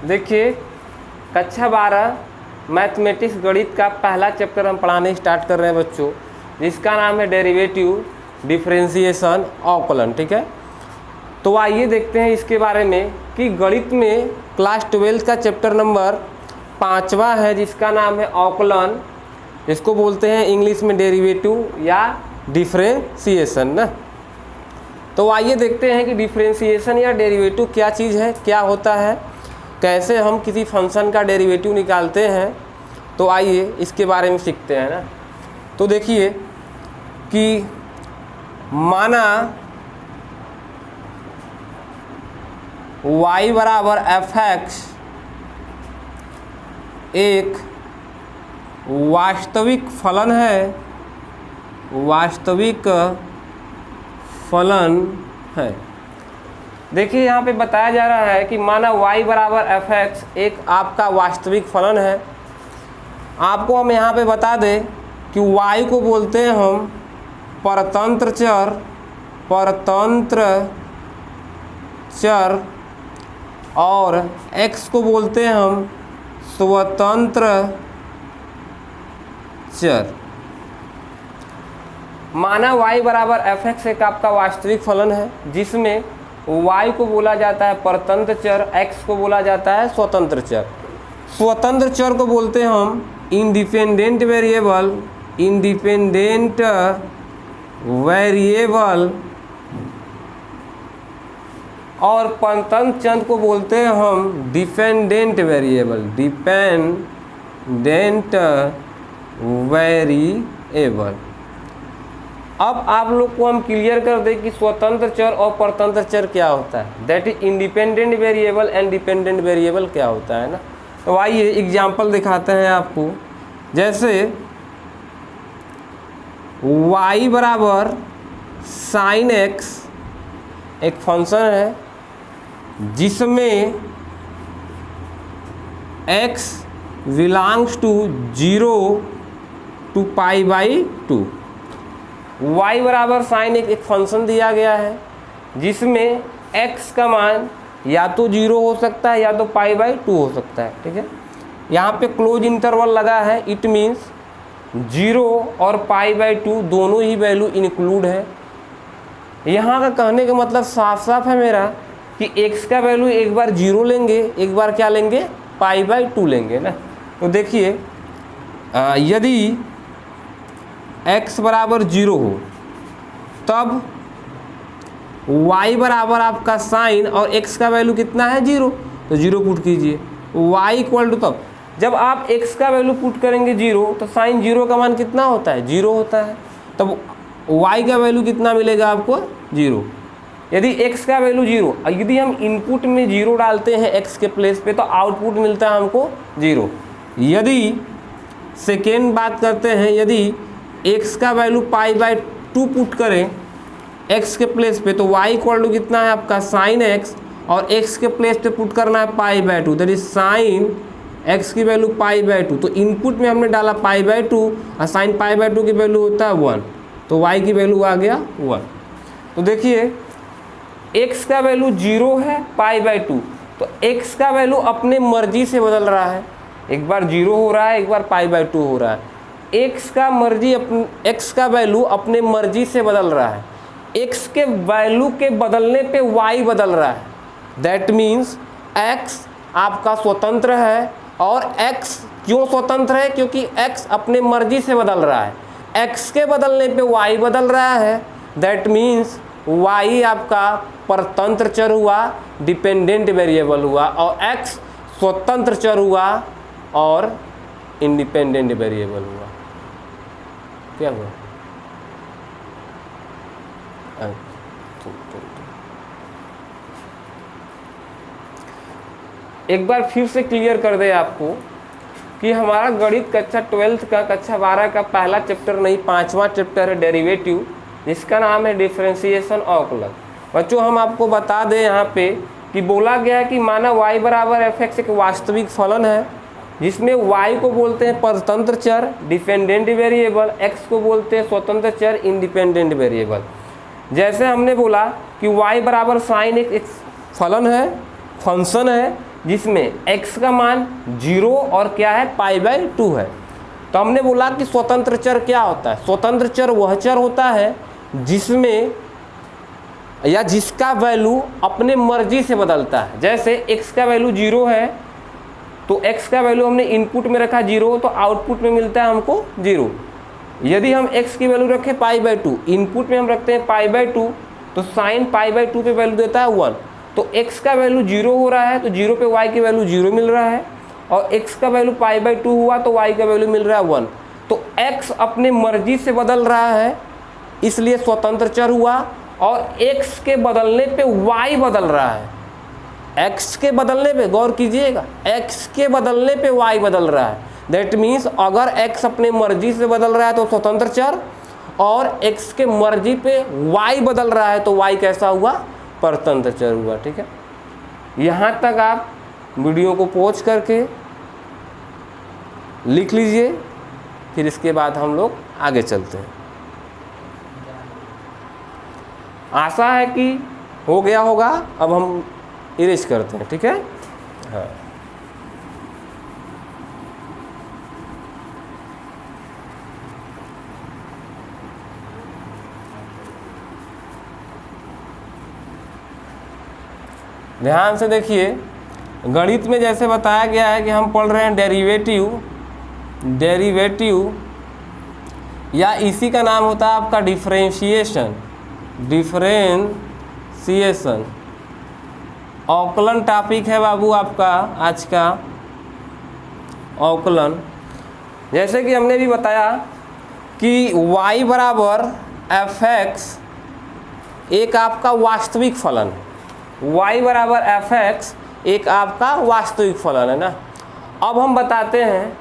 देखिए कक्षा 12 मैथमेटिक्स गणित का पहला चैप्टर हम पढ़ाने स्टार्ट कर रहे हैं बच्चों, जिसका नाम है डेरिवेटिव, डिफरेंशिएशन, अवकलन। ठीक है, तो आइए देखते हैं इसके बारे में कि गणित में क्लास 12 का चैप्टर नंबर 5वां है, जिसका नाम है अवकलन, इसको बोलते हैं इंग्लिश में डेरिवेटिव या डिफरेंशिएशन ना। तो आइए देखते हैं कि डिफरेंशिएशन या डेरिवेटिव क्या चीज़ है, क्या होता है, कैसे हम किसी फंक्शन का डेरिवेटिव निकालते हैं। तो आइए इसके बारे में सीखते हैं ना। तो देखिए कि माना y बराबर fx एक वास्तविक फलन है, वास्तविक फलन है। देखिए यहाँ पे बताया जा रहा है कि माना y बराबर fx एक आपका वास्तविक फलन है। आपको हम यहाँ पे बता दें कि y को बोलते हैं हम परतंत्र चर और x को बोलते हैं हम स्वतंत्र चर। माना y बराबर fx एक आपका वास्तविक फलन है, जिसमें y को बोला जाता है परतंत्र चर, x को बोला जाता है स्वतंत्र चर। स्वतंत्र चर को बोलते हैं हम इंडिपेंडेंट वेरिएबल, इंडिपेंडेंट वेरिएबल, और परतंत्र चर को बोलते हैं हम डिपेंडेंट वेरिएबल, डिपेंडेंट वेरिएबल। अब आप लोग को हम क्लियर कर दें कि स्वतंत्र चर और परतंत्र चर क्या होता है, that is independent variable and dependent variable क्या होता है ना। तो आइए एग्जाम्पल दिखाते हैं आपको। जैसे y बराबर साइन x एक फंक्शन है जिसमें x belongs to 0 to π/2। y बराबर साइन एक फंक्शन दिया गया है जिसमें x का मान या तो 0 हो सकता है या तो π/2 हो सकता है। ठीक है, यहाँ पे क्लोज इंटरवल लगा है, इट मीन्स 0 और π/2 दोनों ही वैल्यू इंक्लूड है। यहाँ का कहने का मतलब साफ साफ है मेरा कि x का वैल्यू एक बार 0 लेंगे, एक बार क्या लेंगे, π/2 लेंगे ना। तो देखिए यदि x बराबर 0 हो तब y बराबर आपका साइन और x का वैल्यू कितना है 0, तो 0 पुट कीजिए। y इक्वल टू, तब जब आप x का वैल्यू पुट करेंगे 0 तो साइन 0 का मान कितना होता है, 0 होता है। तब y का वैल्यू कितना मिलेगा आपको, 0। यदि x का वैल्यू 0, यदि हम इनपुट में 0 डालते हैं x के प्लेस पे तो आउटपुट मिलता है हमको 0। यदि सेकेंड बात करते हैं, यदि x का वैल्यू π/2 पुट करें x के प्लेस पे तो y इक्वल टू कितना है आपका साइन x, और x के प्लेस पे पुट करना है π/2, दैट इज साइन x की वैल्यू π/2। तो इनपुट में हमने डाला π/2 और साइन π/2 की वैल्यू होता है 1, तो y की वैल्यू आ गया 1। तो देखिए x का वैल्यू 0 है, π/2, तो x का वैल्यू अपने मर्जी से बदल रहा है, एक बार 0 हो रहा है, एक बार π/2 हो रहा है। x का वैल्यू अपने मर्जी से बदल रहा है, x के वैल्यू के बदलने पे y बदल रहा है, दैट मीन्स x आपका स्वतंत्र है। और x क्यों स्वतंत्र है, क्योंकि x अपने मर्जी से बदल रहा है, x के बदलने पे y बदल रहा है, दैट मीन्स y आपका परतंत्र चर हुआ, डिपेंडेंट वेरिएबल हुआ, और x स्वतंत्र चर हुआ और इंडिपेंडेंट वेरिएबल हुआ। क्या हुआ, एक बार फिर से क्लियर कर दे आपको कि हमारा गणित कक्षा 12 का, कक्षा 12 का पहला चैप्टर नहीं 5वां चैप्टर है डेरिवेटिव, जिसका नाम है डिफरेंशिएशन, अवकलन। बच्चों हम आपको बता दें यहाँ पे कि बोला गया है कि माना y बराबर fx एक वास्तविक फलन है जिसमें y को बोलते हैं परतंत्र चर, डिपेंडेंट वेरिएबल, x को बोलते हैं स्वतंत्र चर, इंडिपेंडेंट वेरिएबल। जैसे हमने बोला कि y बराबर साइन एक फलन है, फंक्शन है जिसमें x का मान 0 और क्या है π/2 है। तो हमने बोला कि स्वतंत्र चर क्या होता है? स्वतंत्र चर वह चर होता है जिसमें या जिसका वैल्यू अपने मर्जी से बदलता है। जैसे x का वैल्यू 0 है तो x का वैल्यू हमने इनपुट में रखा 0 तो आउटपुट में मिलता है हमको 0। यदि हम x की वैल्यू रखें π/2, इनपुट में हम रखते हैं π/2 तो साइन π/2 पे वैल्यू देता है 1। तो x का वैल्यू 0 हो रहा है तो 0 पे y की वैल्यू 0 मिल रहा है और x का वैल्यू π/2 हुआ तो y का वैल्यू मिल रहा है 1। तो x अपने मर्जी से बदल रहा है इसलिए स्वतंत्र चर हुआ और x के बदलने पे y बदल रहा है। x के बदलने पे गौर कीजिएगा, x के बदलने पे y बदल रहा है। दैट मीन्स अगर x अपने मर्जी से बदल रहा है तो स्वतंत्र चर और x के मर्जी पे y बदल रहा है तो y कैसा हुआ? परतंत्र चर हुआ। ठीक है, यहाँ तक आप वीडियो को पॉज करके लिख लीजिए, फिर इसके बाद हम लोग आगे चलते हैं। आशा है कि हो गया होगा। अब हम इरेज करते हैं। ठीक है, हाँ। ध्यान से देखिए, गणित में जैसे बताया गया है कि हम पढ़ रहे हैं डेरिवेटिव या इसी का नाम होता है आपका डिफरेंशिएशन। अवकलन टॉपिक है बाबू आपका आज का अवकलन। जैसे कि हमने भी बताया कि y बराबर f(x) एक आपका वास्तविक फलन है। y बराबर f(x) एक आपका वास्तविक फलन है ना। अब हम बताते हैं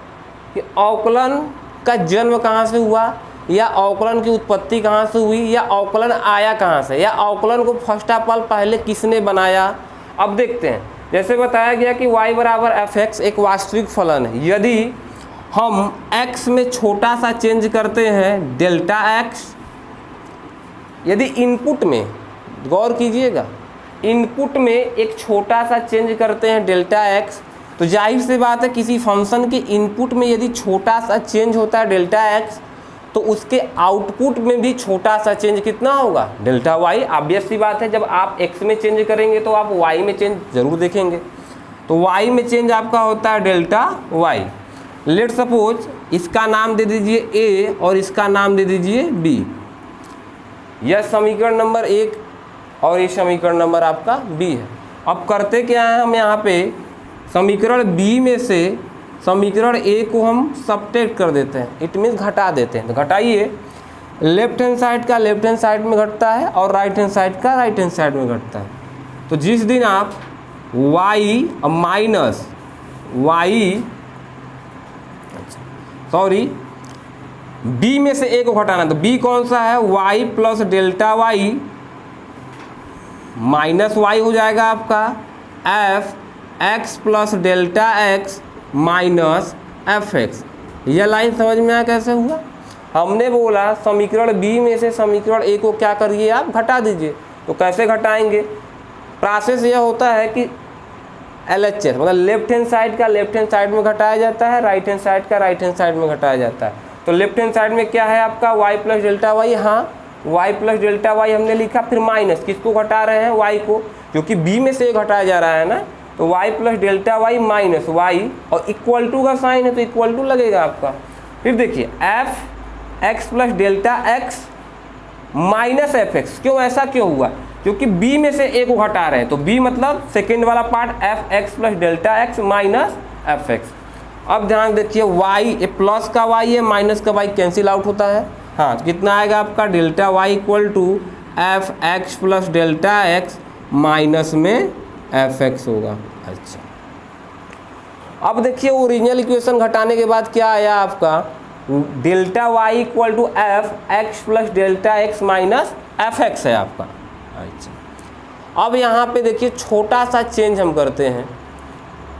कि अवकलन का जन्म कहाँ से हुआ या अवकलन की उत्पत्ति कहाँ से हुई या अवकलन आया कहाँ से या अवकलन को फर्स्ट ऑफ ऑल पहले किसने बनाया। अब देखते हैं, जैसे बताया गया कि y बराबर f(x) एक वास्तविक फलन है। यदि हम x में छोटा सा चेंज करते हैं डेल्टा x, यदि इनपुट में गौर कीजिएगा, इनपुट में एक छोटा सा चेंज करते हैं डेल्टा x, तो जाहिर सी बात है किसी फंक्शन के इनपुट में यदि छोटा सा चेंज होता है डेल्टा x तो उसके आउटपुट में भी छोटा सा चेंज कितना होगा? Delta y। ऑब्वियस सी बात है, जब आप x में चेंज करेंगे तो आप y में चेंज जरूर देखेंगे। तो y में चेंज आपका होता है डेल्टा y। लेट सपोज इसका नाम दे दीजिए a और इसका नाम दे दीजिए b। यह समीकरण नंबर 1 और ये समीकरण नंबर आपका b है। अब करते क्या है, हम यहाँ पे समीकरण b में से समीकरण a को हम सबट्रैक्ट कर देते हैं, इट मीन्स घटा देते हैं। तो घटाइए, लेफ्ट हैंड साइड का लेफ्ट हैंड साइड में घटता है और राइट हैंड साइड का राइट हैंड साइड में घटता है। तो जिस दिन आप y माइनस b में से a को घटाना, तो b कौन सा है? y plus delta y minus y हो जाएगा आपका f(x) plus delta x minus f(x). यह लाइन समझ में आया कैसे हुआ? हमने बोला समीकरण b में से समीकरण a को क्या करिए, आप घटा दीजिए। तो कैसे घटाएंगे? प्रोसेस यह होता है कि LHS मतलब लेफ्ट हैंड साइड का लेफ्ट हैंड साइड में घटाया जाता है, राइट हैंड साइड का राइट हैंड साइड में घटाया जाता है। तो लेफ्ट हैंड साइड में क्या है आपका? y plus delta y। हाँ, y प्लस डेल्टा y हमने लिखा, फिर माइनस किसको घटा रहे हैं? y को, क्योंकि b में से घटाया जा रहा है ना। तो y plus delta y minus y और इक्वल टू का साइन है तो इक्वल टू लगेगा आपका। फिर देखिए f(x) plus delta x minus f(x). क्यों, ऐसा क्यों हुआ? क्योंकि b में से a को घटा रहे हैं, तो b मतलब सेकेंड वाला part f(x) plus delta x minus f(x). अब ध्यान देखिए, y प्लस का y है, माइनस का y कैंसिल आउट होता है। हाँ, तो कितना आएगा आपका? Delta y equal to f(x) plus delta x minus में f(x) होगा। अच्छा, अब देखिए ओरिजिनल इक्वेशन घटाने के बाद क्या आया आपका? Delta y equal to f(x) plus delta x minus f(x) है आपका। अच्छा, अब यहाँ पे देखिए छोटा सा चेंज हम करते हैं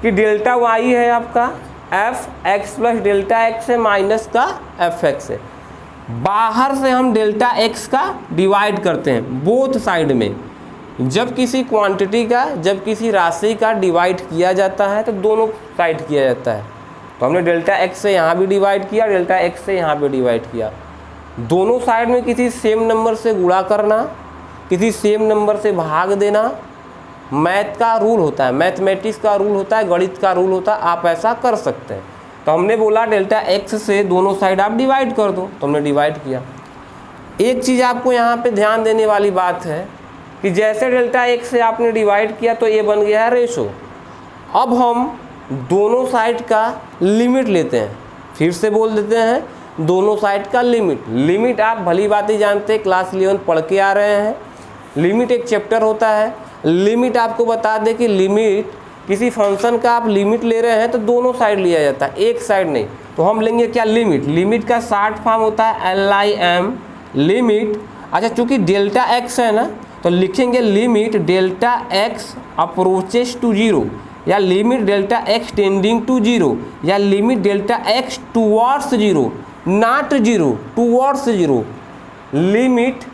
कि डेल्टा y है आपका f(x) प्लस डेल्टा x है माइनस का f(x) है। बाहर से हम डेल्टा x का डिवाइड करते हैं बोथ साइड में, जब किसी क्वांटिटी का, जब किसी राशि का डिवाइड किया जाता है तो दोनों साइड किया जाता है। तो हमने डेल्टा एक्स से यहाँ भी डिवाइड किया, डेल्टा एक्स से यहाँ भी डिवाइड किया। दोनों साइड में किसी सेम नंबर से गुणा करना, किसी सेम नंबर से भाग देना मैथ का रूल होता है, मैथमेटिक्स का रूल होता है, गणित का रूल होता है, आप ऐसा कर सकते हैं। तो हमने बोला डेल्टा एक्स से दोनों साइड आप डिवाइड कर दो, तो हमने डिवाइड किया। एक चीज़ आपको यहाँ पे ध्यान देने वाली बात है कि जैसे डेल्टा एक्स से आपने डिवाइड किया तो ये बन गया है रेशो। अब हम दोनों साइड का लिमिट लेते हैं, फिर से बोल देते हैं दोनों साइड का लिमिट। लिमिट आप भली बात ही जानते हैं, क्लास 11 पढ़ के आ रहे हैं। लिमिट एक चैप्टर होता है। लिमिट आपको बता दें कि लिमिट किसी फंक्शन का आप लिमिट ले रहे हैं तो दोनों साइड लिया जाता है, एक साइड नहीं। तो हम लेंगे क्या, लिमिट। लिमिट का शॉर्ट फॉर्म होता है LIM, लिमिट। अच्छा, चूँकि डेल्टा एक्स है ना, तो लिखेंगे limit delta x approaches to zero, या limit delta x tending to zero, या limit delta x towards zero, not zero, towards zero. Limit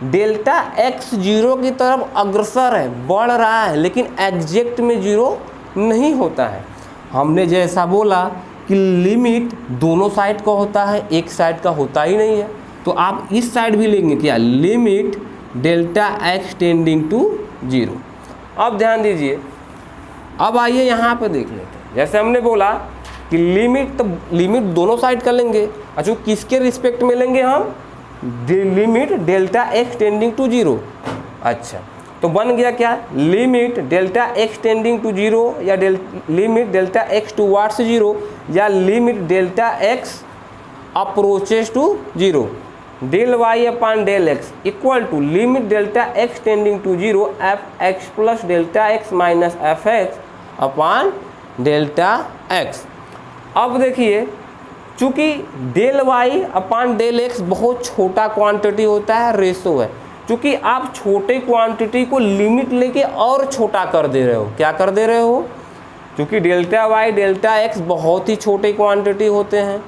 delta x zero की तरफ अग्रसर है, बढ़ रहा है, लेकिन एग्जैक्ट में जीरो नहीं होता है। हमने जैसा बोला कि लिमिट दोनों साइड का होता है, एक साइड का होता ही नहीं है। तो आप इस साइड भी लेंगे क्या, limit delta x tending to zero. अब ध्यान दीजिए, अब आइए यहाँ पर देख लेते हैं। जैसे हमने बोला कि लिमिट, तो लिमिट दोनों साइड का लेंगे। अच्छा, किसके रिस्पेक्ट में लेंगे हम, limit delta x tending to zero. अच्छा, तो बन गया क्या, limit delta x tending to zero, या limit delta x towards zero, या limit delta x approaches to zero. Del y upon del x equal to limit delta x tending to zero f x plus delta x minus f x upon delta x. अब देखिए, चूँकि del y upon del x बहुत छोटा quantity होता है, ratio है। चूँकि आप छोटे क्वांटिटी को लिमिट लेके और छोटा कर दे रहे हो, क्या कर दे रहे हो, चूँकि डेल्टा वाई डेल्टा एक्स बहुत ही छोटे क्वांटिटी होते हैं,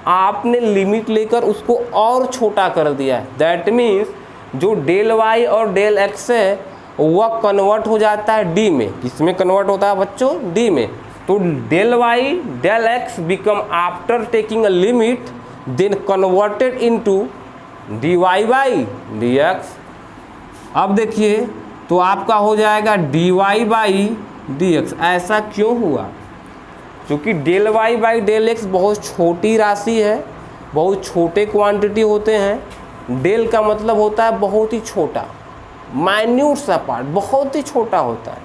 आपने लिमिट लेकर उसको और छोटा कर दिया है। दैट मीन्स जो डेल वाई और डेल एक्स है वह कन्वर्ट हो जाता है डी में। किसमें कन्वर्ट होता है बच्चों, डी में। तो del y del x become after taking a limit then converted into d y by d x. अब देखिए, तो आपका हो जाएगा d y by d x. ऐसा क्यों हुआ, क्योंकि del y by del x बहुत छोटी राशि है, बहुत छोटे क्वांटिटी होते हैं। डेल का मतलब होता है बहुत ही छोटा, माइन्यूट सा पार्ट, बहुत ही छोटा होता है।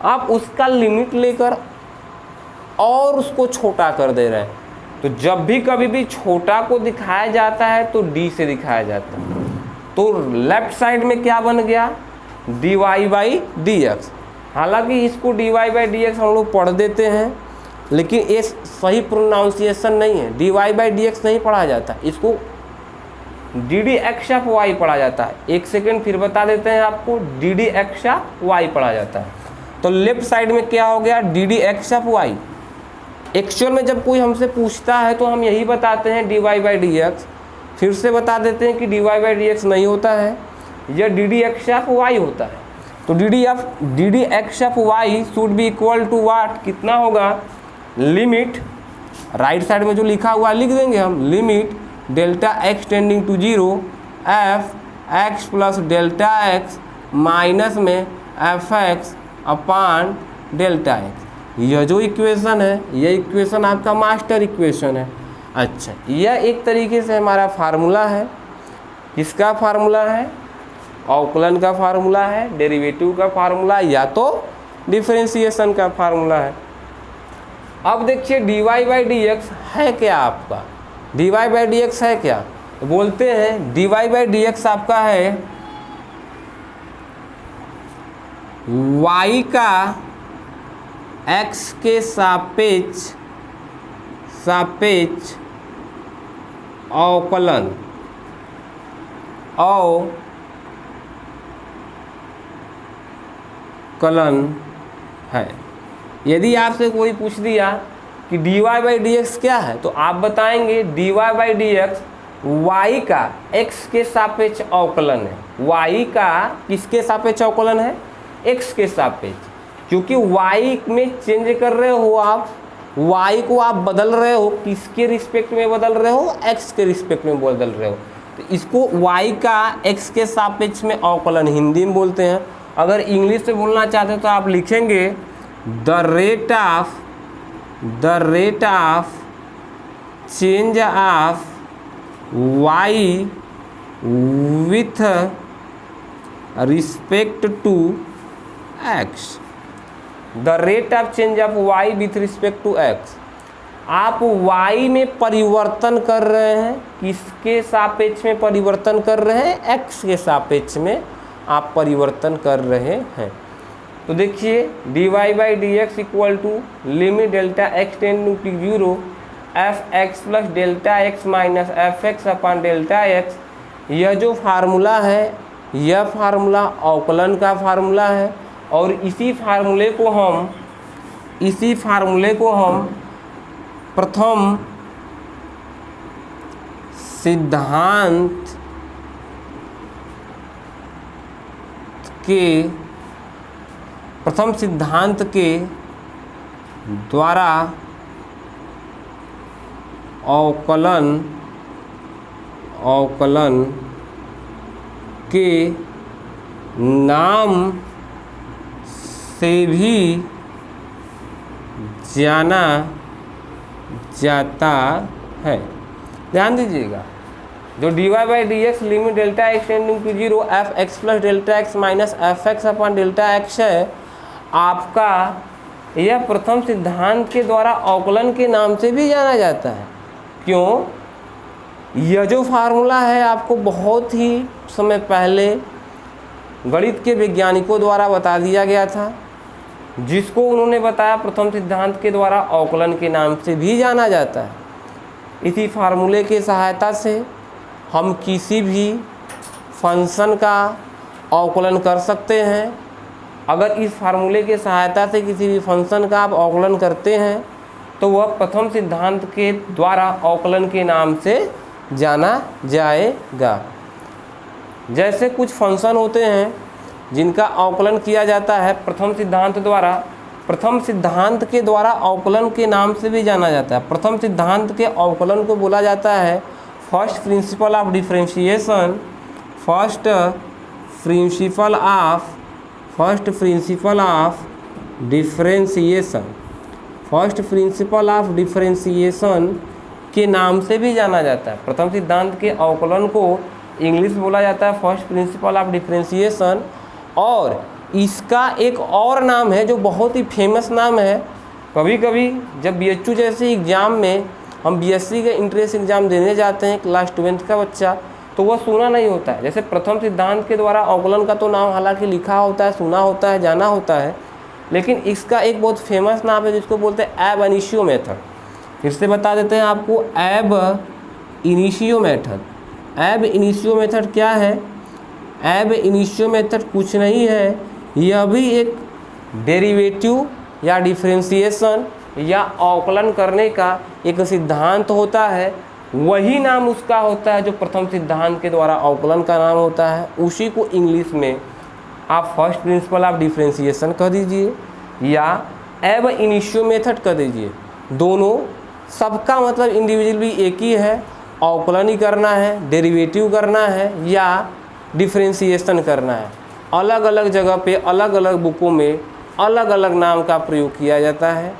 आप उसका लिमिट लेकर और उसको छोटा कर दे रहे हैं। तो जब भी कभी भी छोटा को दिखाया जाता है तो डी से दिखाया जाता है। तो लेफ्ट साइड में क्या बन गया, d y by d x. हालांकि इसको d y by d x हम लोग पढ़ देते हैं, लेकिन ये सही प्रोनाउंसिएशन नहीं है। D y by d x नहीं पढ़ा जाता, इसको d d x of y पढ़ा जाता है। एक सेकेंड फिर बता देते हैं आपको, d d x of y पढ़ा जाता है। तो लेफ्ट साइड में क्या हो गया, d d x of y. Actual में जब कोई हमसे पूछता है तो हम यही बताते हैं d y by d x. फिर से बता देते हैं कि d y by d x नहीं होता है, यह d d x of y होता है। तो d d x of y should be equal to what, कितना होगा, लिमिट राइट साइड में जो लिखा हुआ लिख देंगे हम, limit delta x tending to zero f x plus delta x minus में f x upon delta x. यह जो इक्वेशन है, यह इक्वेशन आपका मास्टर इक्वेशन है। अच्छा, यह एक तरीके से हमारा फार्मूला है। किसका फार्मूला है, अवकलन का फार्मूला है, डेरिवेटिव का फार्मूला, या तो डिफरेंशिएशन का फार्मूला है। अब देखिए d y by d x है क्या आपका, d y by d x है क्या, तो बोलते हैं d y by d x आपका है y का x के सापेक्ष अवकलन है। यदि आपसे कोई पूछ दिया कि dy बाई डी एक्स क्या है, तो आप बताएंगे dy by d x y का x के सापेक्ष अवकलन है। y का किसके सापेक्ष अवकलन है? x के सापेक्ष, क्योंकि y में चेंज कर रहे हो आप, y को आप बदल रहे हो, किसके रिस्पेक्ट में बदल रहे हो? x के रिस्पेक्ट में बदल रहे हो। तो इसको y का x के सापेक्ष में अवकलन हिंदी में बोलते हैं। अगर इंग्लिश से बोलना चाहते हो तो आप लिखेंगे the rate of change of y with respect to x। The rate of change of y with respect to x। आप y में परिवर्तन कर रहे हैं, किसके सापेक्ष में परिवर्तन कर रहे हैं? x के सापेक्ष में आप परिवर्तन कर रहे हैं। तो देखिए dy by d x equal to limit delta x tending to 0 f x plus delta x minus f x upon delta x. यह जो फार्मूला है, यह फार्मूला अवकलन का फार्मूला है, और इसी फार्मूले को हम प्रथम सिद्धांत के द्वारा अवकलन के नाम से भी जाना जाता है। ध्यान दीजिएगा, जो dy by d x limit delta x tending to 0 f x plus delta x minus f x upon delta x है, आपका यह प्रथम सिद्धांत के द्वारा अवकलन के नाम से भी जाना जाता है। क्यों? यह जो फार्मूला है आपको बहुत ही समय पहले गणित के वैज्ञानिकों द्वारा बता दिया गया था, जिसको उन्होंने बताया प्रथम सिद्धांत के द्वारा अवकलन के नाम से भी जाना जाता है। इसी फार्मूले की सहायता से हम किसी भी फंक्शन का अवकलन कर सकते हैं। अगर इस फार्मूले की सहायता से किसी भी फंक्शन का आप अवकलन करते हैं तो वह प्रथम सिद्धांत के द्वारा अवकलन के नाम से जाना जाएगा। जैसे कुछ फंक्शन होते हैं जिनका अवकलन किया जाता है प्रथम सिद्धांत द्वारा, प्रथम सिद्धांत के द्वारा अवकलन के नाम से भी जाना जाता है। प्रथम सिद्धांत के अवकलन को बोला जाता है first principle of differentiation. First principle of differentiation के नाम से भी जाना जाता है। प्रथम सिद्धांत के अवकलन को इंग्लिश में बोला जाता है फर्स्ट प्रिंसिपल ऑफ डिफरेंशिएशन। और इसका एक और नाम है जो बहुत ही फेमस नाम है। कभी कभी जब BHU जैसे एग्ज़ाम में हम BSc का इंट्रेंस एग्ज़ाम देने जाते हैं, क्लास 12th का बच्चा, तो वह सुना नहीं होता है। जैसे प्रथम सिद्धांत के द्वारा अवकलन का तो नाम हालांकि लिखा होता है, सुना होता है, जाना होता है, लेकिन इसका एक बहुत फेमस नाम है जिसको बोलते हैं एब इनिशियो मेथड। फिर से बता देते हैं आपको, एब इनिशियो मेथड। एब इनिशियो मेथड क्या है? एब इनिशियो मेथड कुछ नहीं है, यह भी एक डेरिवेटिव या डिफरेंशिएशन या अवकलन करने का एक सिद्धांत होता है। वही नाम उसका होता है जो प्रथम सिद्धांत के द्वारा अवकलन का नाम होता है। उसी को इंग्लिश में आप फर्स्ट प्रिंसिपल ऑफ डिफरेंशिएशन कह दीजिए या एब इनिशियो मेथड कह दीजिए। दोनों सबका मतलब इंडिविजुअल भी एक ही है, अवकलन ही करना है, डेरिवेटिव करना है या डिफरेंशिएशन करना है। अलग अलग जगह पे अलग अलग बुकों में अलग अलग नाम का प्रयोग किया जाता है।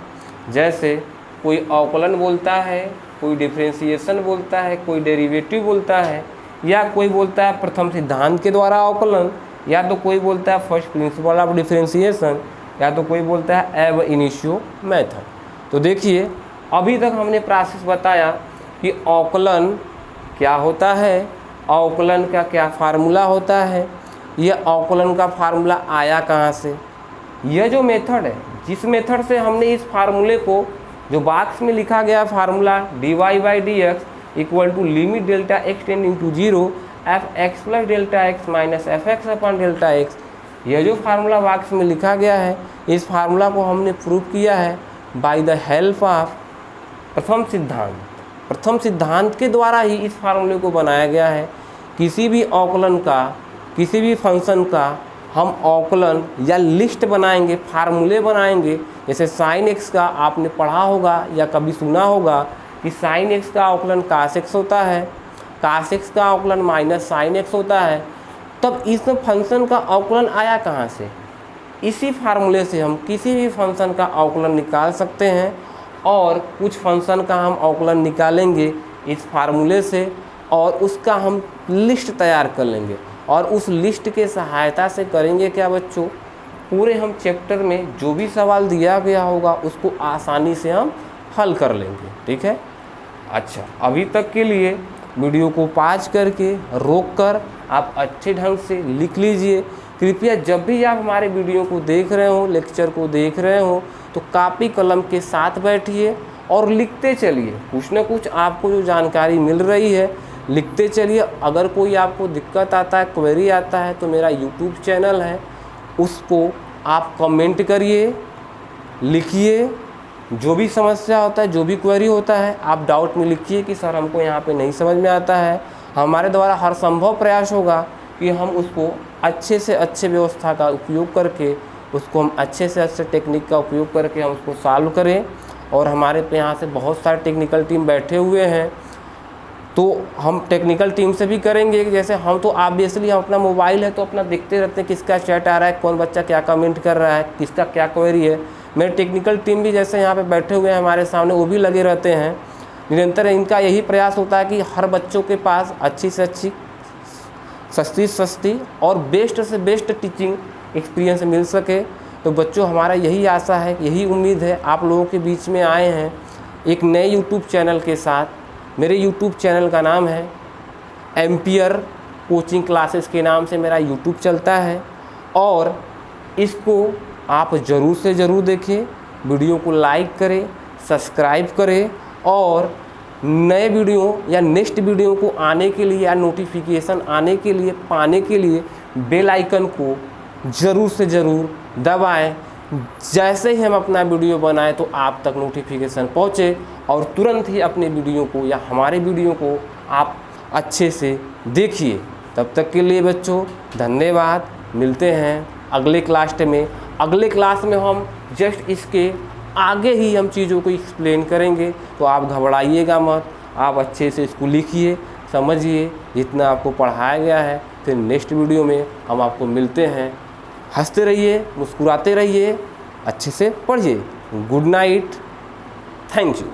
जैसे कोई अवकलन बोलता है, कोई डिफरेंशिएशन बोलता है, कोई डेरिवेटिव बोलता है, या कोई बोलता है प्रथम सिद्धांत के द्वारा अवकलन, या तो कोई बोलता है फर्स्ट प्रिंसिपल ऑफ डिफरेंशिएशन, या तो कोई बोलता है एब इनिशियो मेथड। तो देखिए अभी तक हमने प्रोसेस बताया कि अवकलन क्या होता है, अवकलन का क्या फार्मूला होता है, यह अवकलन का फार्मूला आया कहाँ से। यह जो मेथड है, जिस मेथड से हमने इस फार्मूले को, जो बॉक्स में लिखा गया formula dy by d x equal to limit delta x tending to 0 f x plus delta x minus f x upon delta x, यह जो फार्मूला बॉक्स में लिखा गया है, इस फार्मूला को हमने प्रूव किया है बाय द हेल्प ऑफ प्रथम सिद्धांत। प्रथम सिद्धांत के द्वारा ही इस फार्मूले को बनाया गया है। किसी भी अवकलन का, किसी भी फंक्शन का हम अवकलन या लिस्ट बनाएंगे, फार्मूले बनाएंगे। जैसे साइन एक्स का आपने पढ़ा होगा या कभी सुना होगा कि साइन एक्स का अवकलन कास एक्स होता है, कास एक्स का अवकलन माइनस साइन एक्स होता है। तब इस फंक्शन का अवकलन आया कहाँ से? इसी फार्मूले से हम किसी भी फंक्शन का अवकलन निकाल सकते हैं और कुछ फंक्शन का हम अवकलन निकालेंगे इस फार्मूले से और उसका हम लिस्ट तैयार कर लेंगे और उस लिस्ट के सहायता से करेंगे क्या बच्चों, पूरे हम चैप्टर में जो भी सवाल दिया गया होगा उसको आसानी से हम हल कर लेंगे। ठीक है। अच्छा, अभी तक के लिए वीडियो को पॉज करके रोक कर आप अच्छे ढंग से लिख लीजिए। कृपया जब भी आप हमारे वीडियो को देख रहे हो, लेक्चर को देख रहे हो, तो कापी कलम के साथ बैठिए और लिखते चलिए। कुछ न कुछ आपको जो जानकारी मिल रही है लिखते चलिए। अगर कोई आपको दिक्कत आता है, क्वेरी आता है, तो मेरा यूट्यूब चैनल है, उसको आप कमेंट करिए, लिखिए। जो भी समस्या होता है, जो भी क्वेरी होता है, आप डाउट में लिखिए कि सर हमको यहाँ पे नहीं समझ में आता है। हमारे द्वारा हर संभव प्रयास होगा कि हम उसको अच्छे से अच्छे व्यवस्था का उपयोग करके, उसको हम अच्छे से अच्छे टेक्निक का उपयोग करके हम उसको सॉल्व करें। और हमारे पे यहाँ से बहुत सारे टेक्निकल टीम बैठे हुए हैं, तो हम टेक्निकल टीम से भी करेंगे। जैसे हम तो ऑब्वियसली हम अपना मोबाइल है तो अपना देखते रहते हैं किसका चैट आ रहा है, कौन बच्चा क्या कमेंट कर रहा है, किसका क्या क्वेरी है। मेरे टेक्निकल टीम भी जैसे यहाँ पे बैठे हुए हैं हमारे सामने, वो भी लगे रहते हैं निरंतर। इनका यही प्रयास होता है कि हर बच्चों के पास अच्छी से अच्छी, सस्ती से सस्ती और बेस्ट से बेस्ट टीचिंग एक्सपीरियंस मिल सके। तो बच्चों, हमारा यही आशा है, यही उम्मीद है। आप लोगों के बीच में आए हैं एक नए यूट्यूब चैनल के साथ। मेरे यूट्यूब चैनल का नाम है एम्पियर कोचिंग क्लासेस के नाम से मेरा यूट्यूब चलता है और इसको आप ज़रूर से ज़रूर देखें। वीडियो को लाइक करें, सब्सक्राइब करें और नए वीडियो या नेक्स्ट वीडियो को आने के लिए या नोटिफिकेशन आने के लिए, पाने के लिए बेल आइकन को ज़रूर से ज़रूर दबाएं। जैसे ही हम अपना वीडियो बनाएं तो आप तक नोटिफिकेशन पहुंचे और तुरंत ही अपने वीडियो को या हमारे वीडियो को आप अच्छे से देखिए। तब तक के लिए बच्चों धन्यवाद। मिलते हैं अगले क्लास में। अगले क्लास में हम जस्ट इसके आगे ही हम चीज़ों को एक्सप्लेन करेंगे, तो आप घबराइएगा मत। आप अच्छे से इसको लिखिए, समझिए जितना आपको पढ़ाया गया है। फिर नेक्स्ट वीडियो में हम आपको मिलते हैं। हंसते रहिए, मुस्कुराते रहिए, अच्छे से पढ़िए। Good night, thank you.